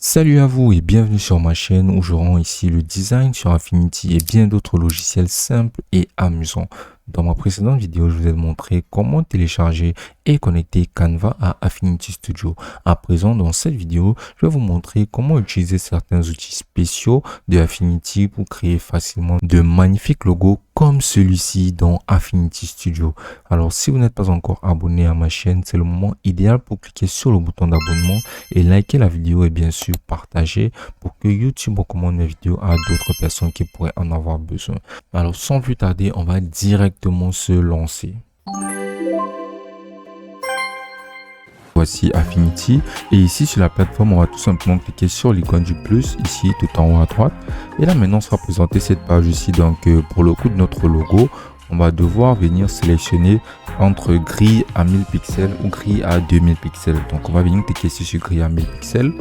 Salut à vous et bienvenue sur ma chaîne où je rends ici le design sur Affinity et bien d'autres logiciels simples et amusants. Dans ma précédente vidéo, je vous ai montré comment télécharger et connecter Canva à Affinity Studio. À présent, dans cette vidéo, je vais vous montrer comment utiliser certains outils spéciaux de Affinity pour créer facilement de magnifiques logos comme celui-ci dans Affinity Studio. Alors, si vous n'êtes pas encore abonné à ma chaîne, c'est le moment idéal pour cliquer sur le bouton d'abonnement et liker la vidéo et bien sûr partager pour que YouTube recommande mes vidéos à d'autres personnes qui pourraient en avoir besoin. Alors, sans plus tarder, on va directement se lancer. Voici Affinity et ici sur la plateforme on va tout simplement cliquer sur l'icône du plus ici tout en haut à droite et là maintenant on sera présenté cette page ici. Donc pour le coup de notre logo on va devoir venir sélectionner entre grille à 1000 pixels ou grille à 2000 pixels. Donc on va venir cliquer ici sur grille à 1000 pixels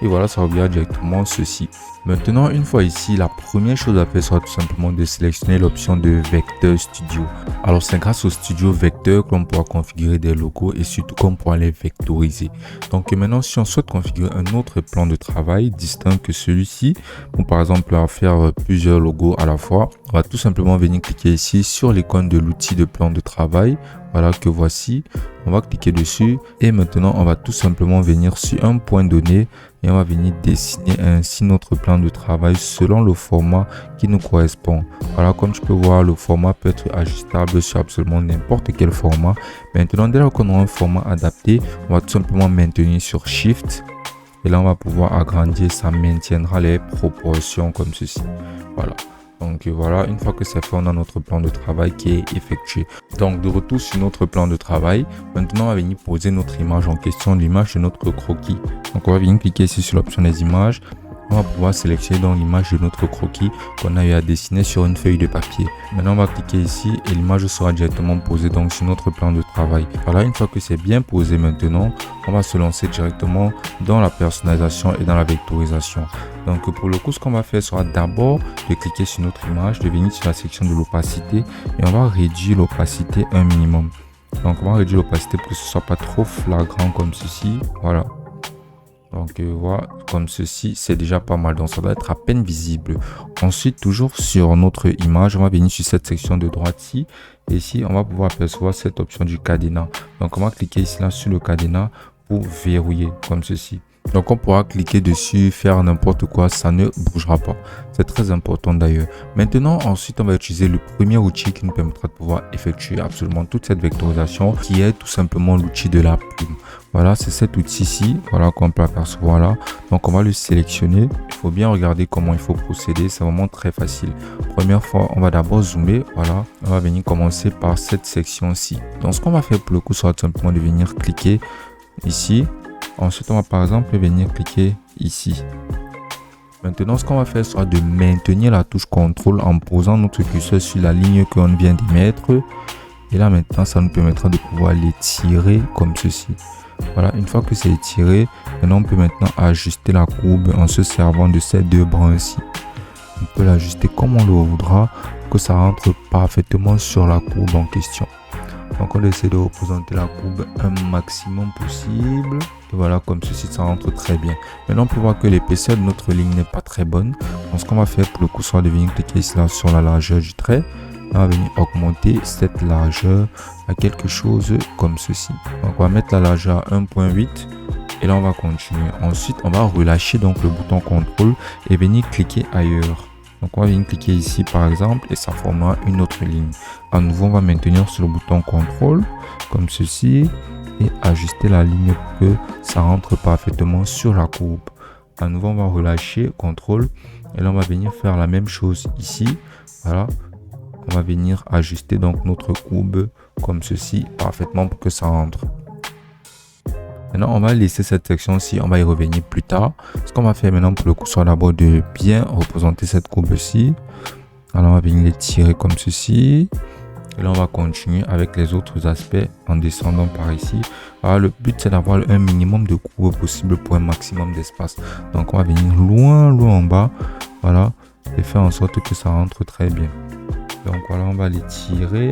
et voilà, ça ouvrira directement ceci. Maintenant, une fois ici, la première chose à faire sera tout simplement de sélectionner l'option de Vector Studio. Alors, c'est grâce au Studio Vector qu'on pourra configurer des logos et surtout qu'on pourra les vectoriser. Donc maintenant, si on souhaite configurer un autre plan de travail distinct que celui-ci, ou par exemple à faire plusieurs logos à la fois, on va tout simplement venir cliquer ici sur l'icône de l'outil de plan de travail. Voilà que voici, on va cliquer dessus et maintenant on va tout simplement venir sur un point donné et on va venir dessiner ainsi notre plan de travail selon le format qui nous correspond. Voilà, comme tu peux voir, le format peut être ajustable sur absolument n'importe quel format. Maintenant, dès lors qu'on a un format adapté, on va tout simplement maintenir sur Shift et là on va pouvoir agrandir, ça maintiendra les proportions comme ceci. Voilà. Donc voilà, une fois que c'est fait, on a notre plan de travail qui est effectué. Donc de retour sur notre plan de travail, maintenant on va venir poser notre image en question, l'image de notre croquis. Donc on va venir cliquer ici sur l'option des images. On va pouvoir sélectionner dans l'image de notre croquis qu'on a eu à dessiner sur une feuille de papier. Maintenant on va cliquer ici et l'image sera directement posée donc sur notre plan de travail. Voilà, une fois que c'est bien posé maintenant, on va se lancer directement dans la personnalisation et dans la vectorisation. Donc pour le coup, ce qu'on va faire sera d'abord de cliquer sur notre image, de venir sur la section de l'opacité et on va réduire l'opacité un minimum. Donc on va réduire l'opacité pour que ce soit pas trop flagrant comme ceci. Voilà. Donc voilà, comme ceci, c'est déjà pas mal. Donc ça doit être à peine visible. Ensuite, toujours sur notre image, on va venir sur cette section de droite ici. Et ici, on va pouvoir apercevoir cette option du cadenas. Donc on va cliquer ici là sur le cadenas pour verrouiller comme ceci. Donc on pourra cliquer dessus, faire n'importe quoi, ça ne bougera pas. C'est très important d'ailleurs. Maintenant, ensuite, on va utiliser le premier outil qui nous permettra de pouvoir effectuer absolument toute cette vectorisation qui est tout simplement l'outil de la plume. Voilà, c'est cet outil-ci, voilà qu'on peut apercevoir là. Donc on va le sélectionner. Il faut bien regarder comment il faut procéder. C'est vraiment très facile. Première fois, on va d'abord zoomer. Voilà, on va venir commencer par cette section-ci. Donc ce qu'on va faire pour le coup, sera tout simplement de venir cliquer ici. Ensuite, on va par exemple venir cliquer ici. Maintenant, ce qu'on va faire sera de maintenir la touche CTRL en posant notre curseur sur la ligne qu'on vient d'émettre. Et là, maintenant, ça nous permettra de pouvoir l'étirer comme ceci. Voilà, une fois que c'est étiré, maintenant on peut maintenant ajuster la courbe en se servant de ces deux brins-ci. On peut l'ajuster comme on le voudra pour que ça rentre parfaitement sur la courbe en question. Donc on essaie de représenter la courbe un maximum possible. Et voilà, comme ceci, ça rentre très bien. Maintenant, on peut voir que l'épaisseur de notre ligne n'est pas très bonne. Donc ce qu'on va faire pour le coup, sera de venir cliquer ici là sur la largeur du trait. On va venir augmenter cette largeur à quelque chose comme ceci. Donc on va mettre la largeur à 1.8 et là on va continuer. Ensuite, on va relâcher donc le bouton CTRL et venir cliquer ailleurs. Donc on va venir cliquer ici par exemple et ça formera une autre ligne. À nouveau, on va maintenir sur le bouton CTRL comme ceci et ajuster la ligne pour que ça rentre parfaitement sur la courbe. À nouveau, on va relâcher CTRL et là on va venir faire la même chose ici. Voilà, on va venir ajuster donc notre courbe comme ceci parfaitement pour que ça rentre. Maintenant, on va laisser cette section-ci, on va y revenir plus tard. Ce qu'on va faire maintenant pour le coup, sera d'abord de bien représenter cette courbe-ci. Alors, on va venir l'étirer comme ceci. Et là, on va continuer avec les autres aspects en descendant par ici. Alors, le but, c'est d'avoir un minimum de courbe possible pour un maximum d'espace. Donc, on va venir loin en bas. Voilà. Et faire en sorte que ça rentre très bien. Donc, voilà, on va l'étirer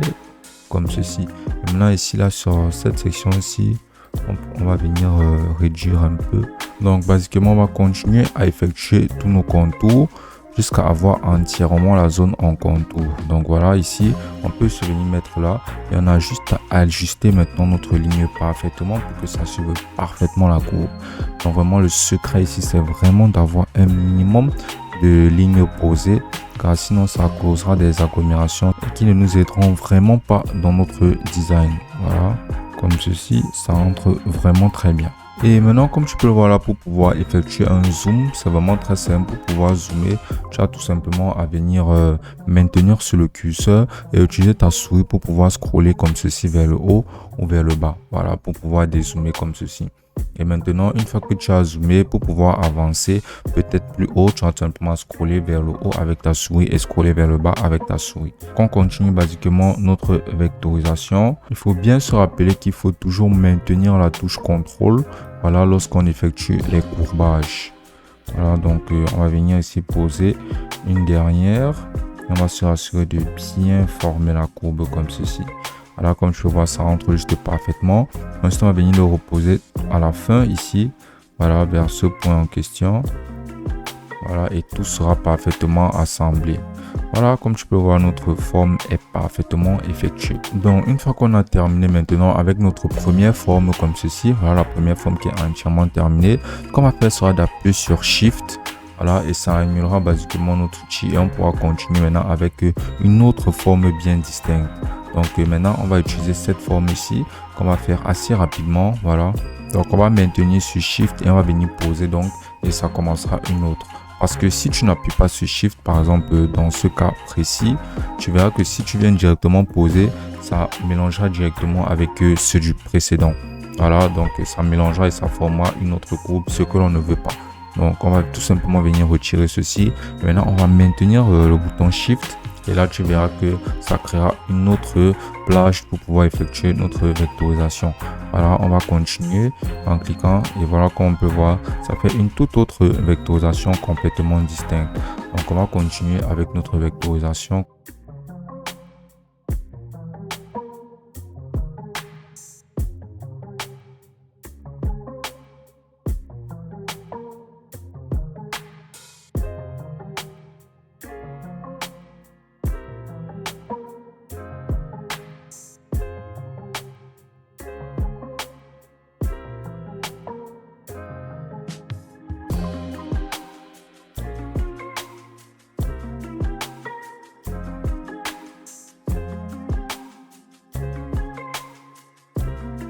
comme ceci. Et maintenant, ici, là, sur cette section-ci, On va venir réduire un peu. Donc basiquement, on va continuer à effectuer tous nos contours jusqu'à avoir entièrement la zone en contour. Donc voilà, ici on peut se venir mettre là et on a juste à ajuster maintenant notre ligne parfaitement pour que ça suive parfaitement la courbe. Donc vraiment le secret ici, c'est vraiment d'avoir un minimum de lignes posées, car sinon ça causera des agglomérations qui ne nous aideront vraiment pas dans notre design. Voilà, comme ceci, ça rentre vraiment très bien. Et maintenant, comme tu peux le voir là, pour pouvoir effectuer un zoom, c'est vraiment très simple. Pour pouvoir zoomer, tu as tout simplement à venir maintenir sur le curseur et utiliser ta souris pour pouvoir scroller comme ceci vers le haut ou vers le bas. Voilà, pour pouvoir dézoomer comme ceci. Et maintenant, une fois que tu as zoomé, pour pouvoir avancer peut-être plus haut, tu as tout simplement scroller vers le haut avec ta souris et scroller vers le bas avec ta souris. Quand on continue basiquement notre vectorisation, il faut bien se rappeler qu'il faut toujours maintenir la touche contrôle. Voilà, lorsqu'on effectue les courbages. Voilà, donc on va venir ici poser une dernière. Et on va se rassurer de bien former la courbe comme ceci. Voilà, comme tu peux voir, ça rentre juste parfaitement. Ensuite, on va venir le reposer à la fin ici. Voilà, vers ce point en question. Voilà, et tout sera parfaitement assemblé. Voilà, comme tu peux voir, notre forme est parfaitement effectuée. Donc, une fois qu'on a terminé maintenant avec notre première forme comme ceci, voilà la première forme qui est entièrement terminée. Ce qu'on va faire sera d'appuyer sur Shift. Voilà, et ça annulera basiquement notre outil et on pourra continuer maintenant avec une autre forme bien distincte. Donc maintenant, on va utiliser cette forme ici qu'on va faire assez rapidement. Voilà, donc on va maintenir sur Shift et on va venir poser donc et ça commencera une autre. Parce que si tu n'appuies pas sur Shift, par exemple, dans ce cas précis, tu verras que si tu viens directement poser, ça mélangera directement avec ceux du précédent. Voilà, donc ça mélangera et ça formera une autre courbe, ce que l'on ne veut pas. Donc, on va tout simplement venir retirer ceci. Et maintenant, on va maintenir le bouton Shift. Et là, tu verras que ça créera une autre plage pour pouvoir effectuer notre vectorisation. Voilà, on va continuer en cliquant et voilà, comme on peut voir, ça fait une toute autre vectorisation complètement distincte. Donc, on va continuer avec notre vectorisation.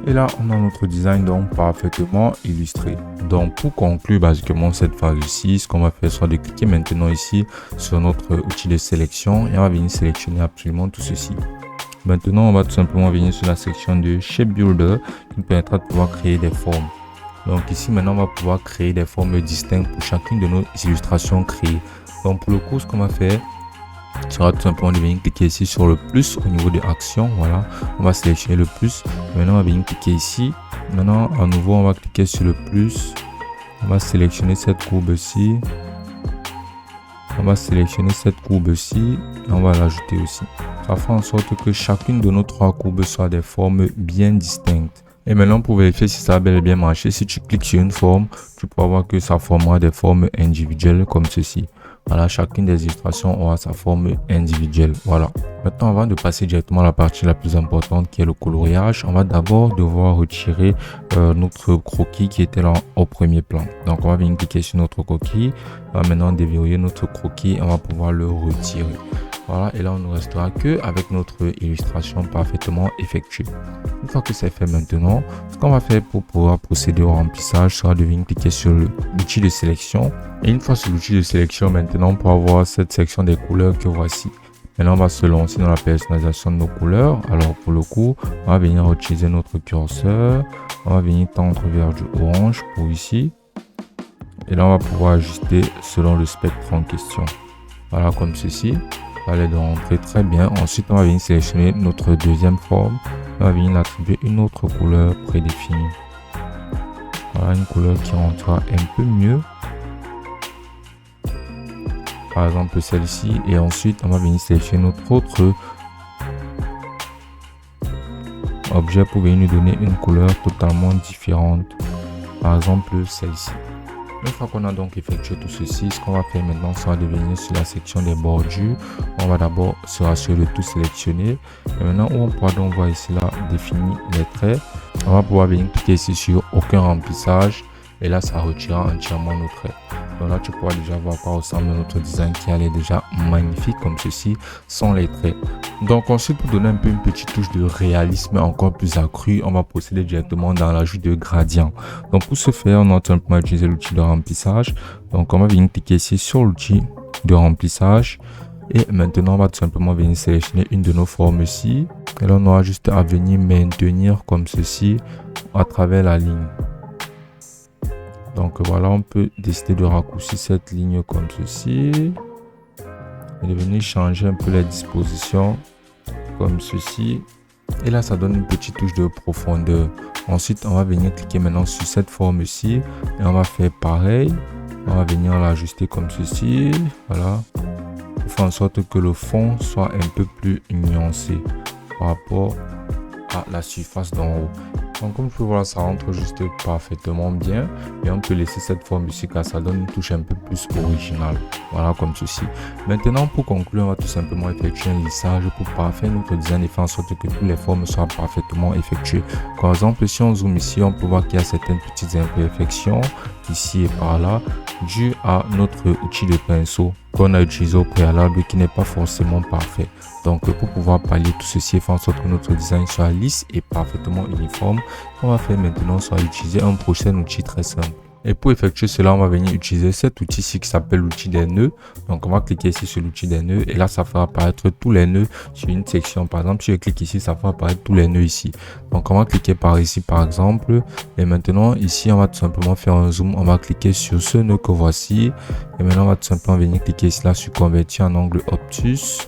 Et là, on a notre design donc parfaitement illustré. Donc, pour conclure basiquement cette phase ici, ce qu'on va faire sera de cliquer maintenant ici sur notre outil de sélection et on va venir sélectionner absolument tout ceci. Maintenant, on va tout simplement venir sur la section de Shape Builder qui nous permettra de pouvoir créer des formes. Donc ici, maintenant, on va pouvoir créer des formes distinctes pour chacune de nos illustrations créées. Donc, pour le coup, ce qu'on va faire sera tout simplement de venir cliquer ici sur le plus au niveau de action. Voilà, on va sélectionner le plus. Maintenant, on va venir cliquer ici. Maintenant, à nouveau, on va cliquer sur le plus. On va sélectionner cette courbe-ci. On va sélectionner cette courbe-ci et on va l'ajouter aussi. Ça fera en sorte que chacune de nos trois courbes soit des formes bien distinctes. Et maintenant, pour vérifier si ça a bel et bien marché, si tu cliques sur une forme, tu pourras voir que ça formera des formes individuelles comme ceci. Voilà, chacune des illustrations aura sa forme individuelle. Voilà. Maintenant, avant de passer directement à la partie la plus importante qui est le coloriage, on va d'abord devoir retirer notre croquis qui était là au premier plan. Donc, on va venir cliquer sur notre croquis. On va maintenant déverrouiller notre croquis et on va pouvoir le retirer. Voilà, et là, on ne restera que avec notre illustration parfaitement effectuée. Une fois que c'est fait maintenant, ce qu'on va faire pour pouvoir procéder au remplissage sera de venir cliquer sur l'outil de sélection. Et une fois sur l'outil de sélection, maintenant, on pourra voir cette section des couleurs que voici. Maintenant, on va se lancer dans la personnalisation de nos couleurs. Alors, pour le coup, on va venir utiliser notre curseur. On va venir tendre vers du orange pour ici. Et là, on va pouvoir ajuster selon le spectre en question. Voilà, comme ceci. Ça va rentrer très bien. Ensuite, on va venir sélectionner notre deuxième forme. On va venir attribuer une autre couleur prédéfinie. Voilà, une couleur qui rentrera un peu mieux. Par exemple, celle-ci. Et ensuite, on va venir sélectionner notre autre objets pour venir nous donner une couleur totalement différente. Par exemple, celle-ci. Une fois qu'on a donc effectué tout ceci, ce qu'on va faire maintenant, c'est venir sur la section des bordures. On va d'abord se rassurer de tout sélectionner. Et maintenant, où on pourra donc voir ici là, définir les traits. On va pouvoir venir cliquer ici sur aucun remplissage. Et là, ça retirera entièrement nos traits. Donc là, tu pourras déjà voir à quoi ressemble notre design qui allait déjà magnifique comme ceci, sans les traits. Donc ensuite, pour donner un peu une petite touche de réalisme encore plus accrue, on va procéder directement dans l'ajout de gradient. Donc pour ce faire, on va tout simplement utiliser l'outil de remplissage. Donc on va venir cliquer ici sur l'outil de remplissage. Et maintenant, on va tout simplement venir sélectionner une de nos formes ici. Et là, on aura juste à venir maintenir comme ceci à travers la ligne. Donc voilà, on peut décider de raccourcir cette ligne comme ceci et de venir changer un peu les dispositions comme ceci. Et là, ça donne une petite touche de profondeur. Ensuite, on va venir cliquer maintenant sur cette forme ici et on va faire pareil. On va venir l'ajuster comme ceci. Voilà. Pour faire en sorte que le fond soit un peu plus nuancé par rapport à la surface d'en haut. Donc comme tu peux voir, ça rentre juste parfaitement bien et on peut laisser cette forme ici car ça donne une touche un peu plus originale. Voilà, comme ceci. Maintenant, pour conclure, on va tout simplement effectuer un lissage pour parfaire notre design et faire en sorte que toutes les formes soient parfaitement effectuées. Par exemple, si on zoome ici, on peut voir qu'il y a certaines petites imperfections ici et par là dû à notre outil de pinceau qu'on a utilisé au préalable qui n'est pas forcément parfait. Donc pour pouvoir pallier tout ceci et faire en sorte que notre design soit lisse et parfaitement uniforme, on va faire maintenant, soit utiliser un prochain outil très simple. Et pour effectuer cela, on va venir utiliser cet outil-ci qui s'appelle l'outil des nœuds. Donc on va cliquer ici sur l'outil des nœuds et là ça fera apparaître tous les nœuds sur une section. Par exemple, si je clique ici, ça fera apparaître tous les nœuds ici. Donc on va cliquer par ici par exemple. Et maintenant ici, on va tout simplement faire un zoom. On va cliquer sur ce nœud que voici. Et maintenant on va tout simplement venir cliquer ici là sur convertir en angle obtus.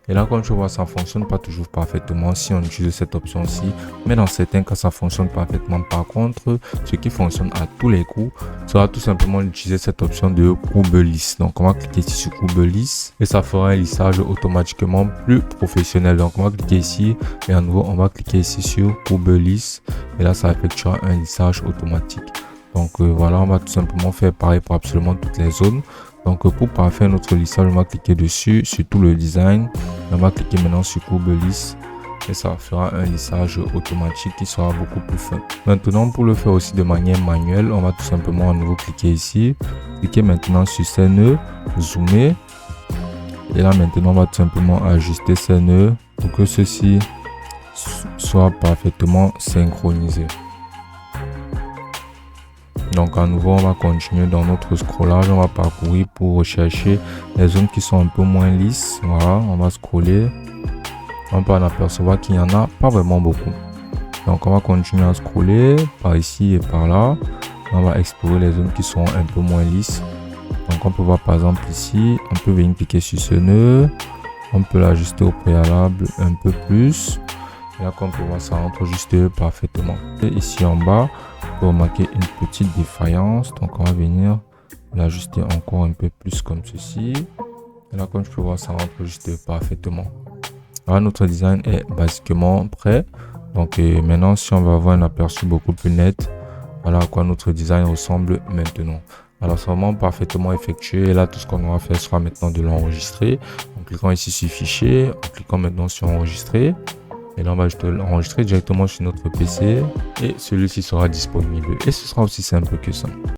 Et là, comme tu vois, ça ne fonctionne pas toujours parfaitement si on utilise cette option-ci. Mais dans certains cas, ça fonctionne parfaitement. Par contre, ce qui fonctionne à tous les coups sera tout simplement d'utiliser cette option de courbe lisse. Donc, on va cliquer ici sur courbe lisse et ça fera un lissage automatiquement plus professionnel. Donc, on va cliquer ici et à nouveau, on va cliquer ici sur courbe lisse. Et là, ça effectuera un lissage automatique. Donc, voilà, on va tout simplement faire pareil pour absolument toutes les zones. Donc pour parfaire notre lissage, on va cliquer dessus sur tout le design. On va cliquer maintenant sur courbe lisse et ça fera un lissage automatique qui sera beaucoup plus fin. Maintenant, pour le faire aussi de manière manuelle, on va tout simplement à nouveau cliquer ici. Cliquer maintenant sur ces nœuds, zoomer. Et là maintenant, on va tout simplement ajuster ces nœuds pour que ceci soit parfaitement synchronisé. Donc à nouveau, on va continuer dans notre scrollage, on va parcourir pour rechercher les zones qui sont un peu moins lisses. Voilà, on va scroller. On peut en apercevoir qu'il n'y en a pas vraiment beaucoup. Donc on va continuer à scroller par ici et par là. On va explorer les zones qui sont un peu moins lisses. Donc on peut voir par exemple ici, on peut venir cliquer sur ce nœud. On peut l'ajuster au préalable un peu plus. Et là, comme on peut voir, ça rentre juste parfaitement. Et ici en bas, on peut remarquer une petite défaillance. Donc, on va venir l'ajuster encore un peu plus comme ceci. Et là, comme je peux voir, ça rentre juste parfaitement. Voilà, notre design est basiquement prêt. Donc, maintenant, si on va avoir un aperçu beaucoup plus net, voilà à quoi notre design ressemble maintenant. Alors, c'est vraiment parfaitement effectué. Et là, tout ce qu'on aura fait sera maintenant de l'enregistrer. En cliquant ici sur fichier, en cliquant maintenant sur enregistrer. Et là, on va juste l'enregistrer directement sur notre PC et celui-ci sera disponible. Et ce sera aussi simple que ça.